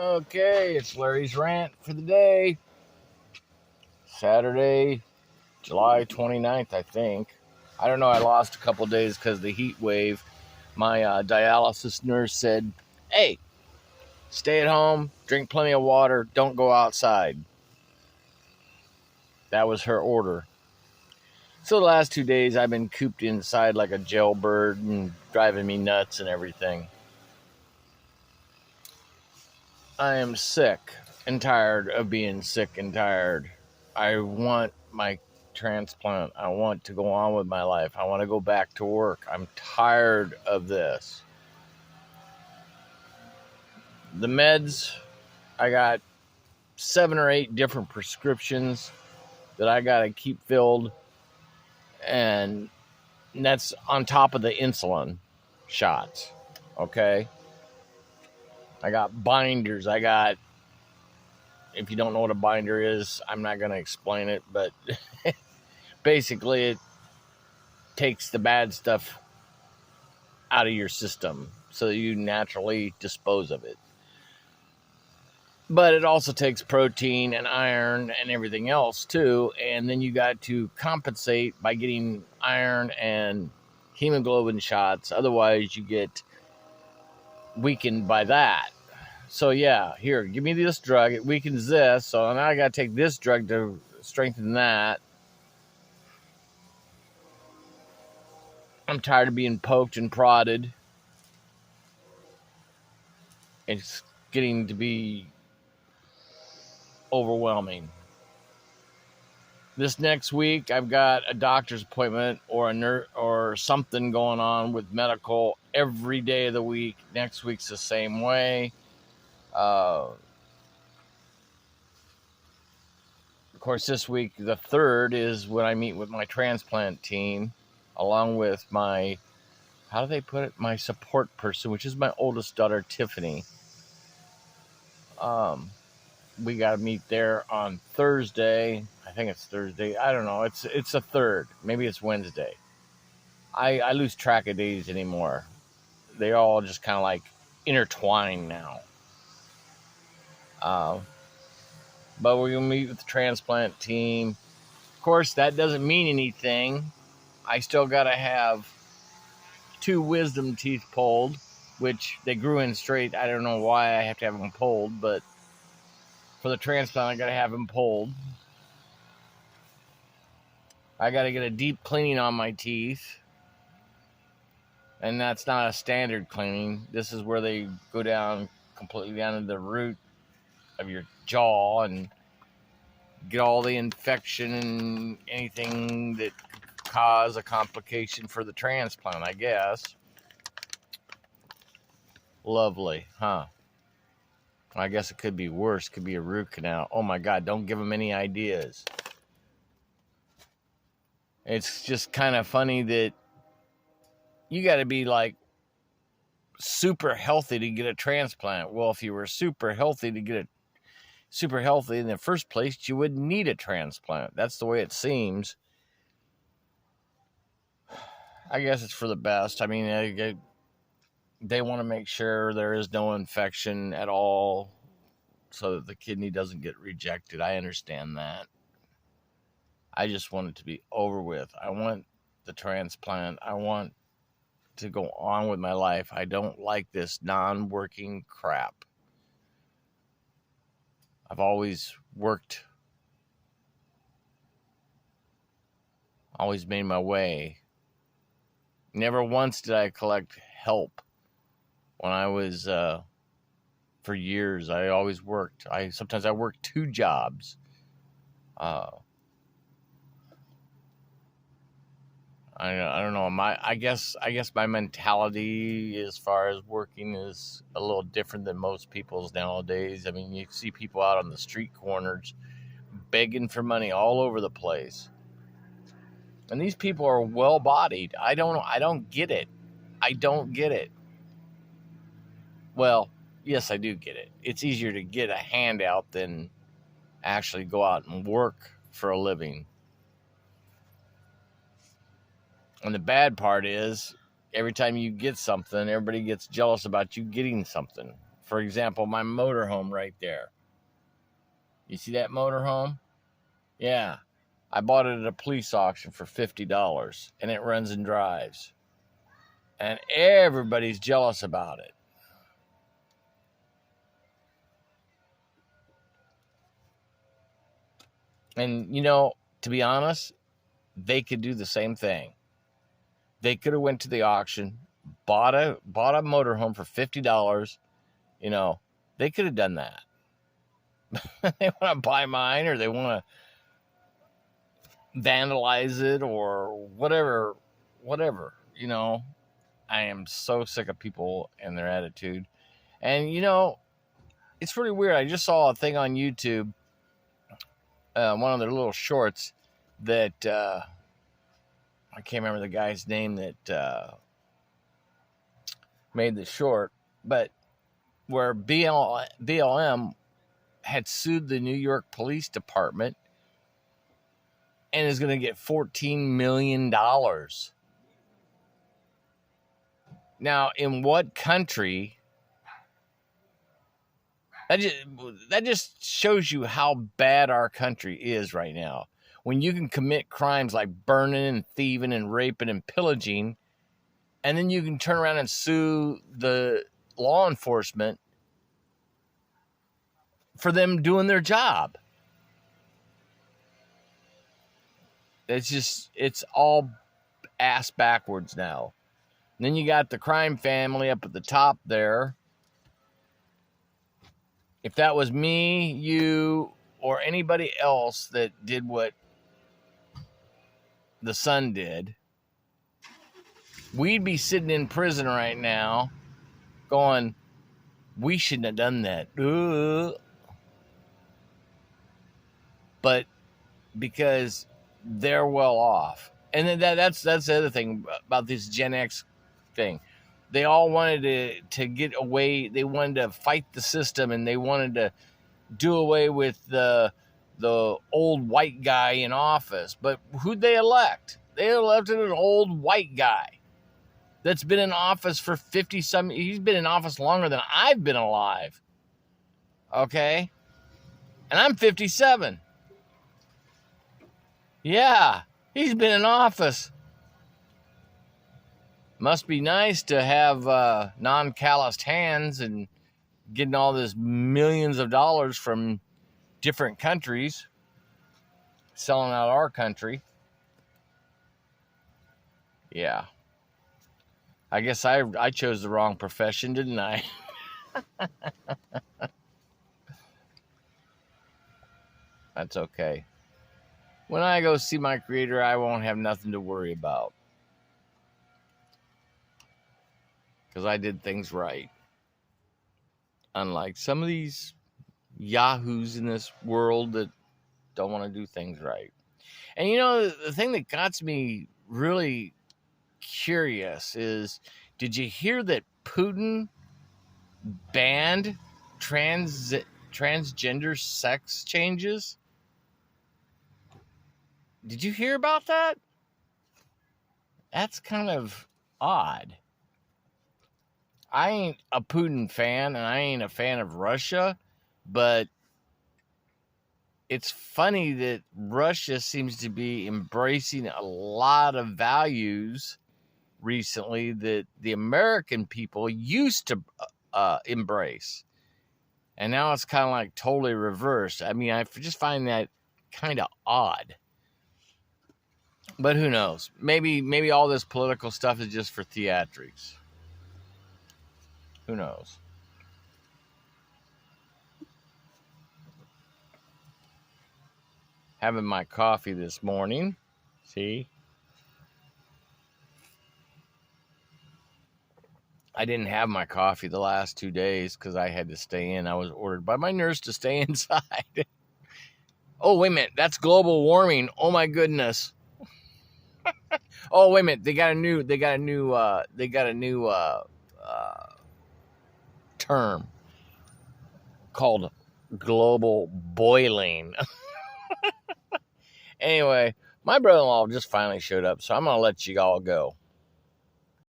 Okay, it's Larry's rant for the day. Saturday, July 29th, I think. I don't know, I lost a couple days because of the heat wave. My dialysis nurse said, hey, stay at home, drink plenty of water, don't go outside. That was her order. So the last 2 days, I've been cooped inside like a jailbird and driving me nuts and everything. I am sick and tired of being sick and tired. I want my transplant. I want to go on with my life. I want to go back to work. I'm tired of this. The meds, I got 7 or 8 different prescriptions that I got to keep filled. And that's on top of the insulin shots. Okay. I got binders. If you don't know what a binder is, I'm not going to explain it, but basically it takes the bad stuff out of your system so that you naturally dispose of it. But it also takes protein and iron and everything else too, and then you got to compensate by getting iron and hemoglobin shots. Otherwise, you get weakened by that. So yeah, here, give me this drug. It weakens this, so now I got to take this drug to strengthen that. I'm tired of being poked and prodded. It's getting to be overwhelming. This next week, I've got a doctor's appointment or a nurse or something going on with medical every day of the week. Next week's the same way. Of course, this week, the 3rd, is when I meet with my transplant team, along with my, how do they put it? My support person, which is my oldest daughter, Tiffany. We got to meet there on Thursday. I think it's Thursday. I don't know. It's a 3rd. Maybe it's Wednesday. I lose track of days anymore. They all just kind of like intertwine now. But we're going to meet with the transplant team. Of course, that doesn't mean anything. I still got to have 2 wisdom teeth pulled, which they grew in straight. I don't know why I have to have them pulled, but for the transplant, I got to have them pulled. I got to get a deep cleaning on my teeth. And that's not a standard cleaning. This is where they go down completely down to the root of your jaw and get all the infection and anything that could cause a complication for the transplant, I guess. Lovely, huh? I guess it could be worse. It could be a root canal. Oh my God, don't give them any ideas. It's just kind of funny that you got to be like super healthy to get a transplant. Well, if you were super healthy in the first place, you wouldn't need a transplant. That's the way it seems. I guess it's for the best. I mean, they want to make sure there is no infection at all so that the kidney doesn't get rejected. I understand that. I just want it to be over with. I want the transplant. I want to go on with my life. I don't like this non-working crap. I've always worked, always made my way. Never once did I collect help when I was, for years. I always worked. Sometimes I worked 2 jobs. I don't know. I guess my mentality as far as working is a little different than most people's nowadays. I mean, you see people out on the street corners begging for money all over the place. And these people are well-bodied. I don't get it. I don't get it. Well, yes, I do get it. It's easier to get a handout than actually go out and work for a living. And the bad part is, every time you get something, everybody gets jealous about you getting something For example, my motorhome right there. You see that motorhome? Yeah. I bought it at a police auction for $50, and it runs and drives. And everybody's jealous about it. And, to be honest, they could do the same thing. They could have went to the auction, bought a motorhome for $50. They could have done that. They want to buy mine, or they want to vandalize it, or whatever. I am so sick of people and their attitude. And, it's really weird. I just saw a thing on YouTube, one of their little shorts that, I can't remember the guy's name that made the short, but where BLM had sued the New York Police Department and is going to get $14 million. Now, in what country? That just shows you how bad our country is right now. When you can commit crimes like burning and thieving and raping and pillaging, and then you can turn around and sue the law enforcement for them doing their job. It's all ass backwards now. And then you got the crime family up at the top there. If that was me, you, or anybody else that did what the son did, we'd be sitting in prison right now going, we shouldn't have done that. But because they're well off. And then that's the other thing about this Gen X thing. They all wanted to get away. They wanted to fight the system, and they wanted to do away with the old white guy in office. But who'd they elect? They elected an old white guy that's been in office for 50-some. He's been in office longer than I've been alive. Okay? And I'm 57. Yeah, he's been in office. Must be nice to have non-calloused hands and getting all this millions of dollars from different countries, selling out our country. Yeah. I guess I chose the wrong profession, didn't I? That's okay. When I go see my Creator, I won't have nothing to worry about. Because I did things right. Unlike some of these yahoos in this world that don't want to do things right. And the thing that got me really curious is, did you hear that Putin banned transgender sex changes? Did you hear about that? That's kind of odd. I ain't a Putin fan, and I ain't a fan of Russia, but it's funny that Russia seems to be embracing a lot of values recently that the American people used to embrace. And now it's kind of like totally reversed. I mean, I just find that kind of odd. But who knows? Maybe all this political stuff is just for theatrics. Who knows? Having my coffee this morning. See? I didn't have my coffee the last 2 days because I had to stay in. I was ordered by my nurse to stay inside. Oh, wait a minute. That's global warming. Oh my goodness. Oh, wait a minute. They got a new term called global boiling. Anyway, my brother-in-law just finally showed up, so I'm going to let you all go.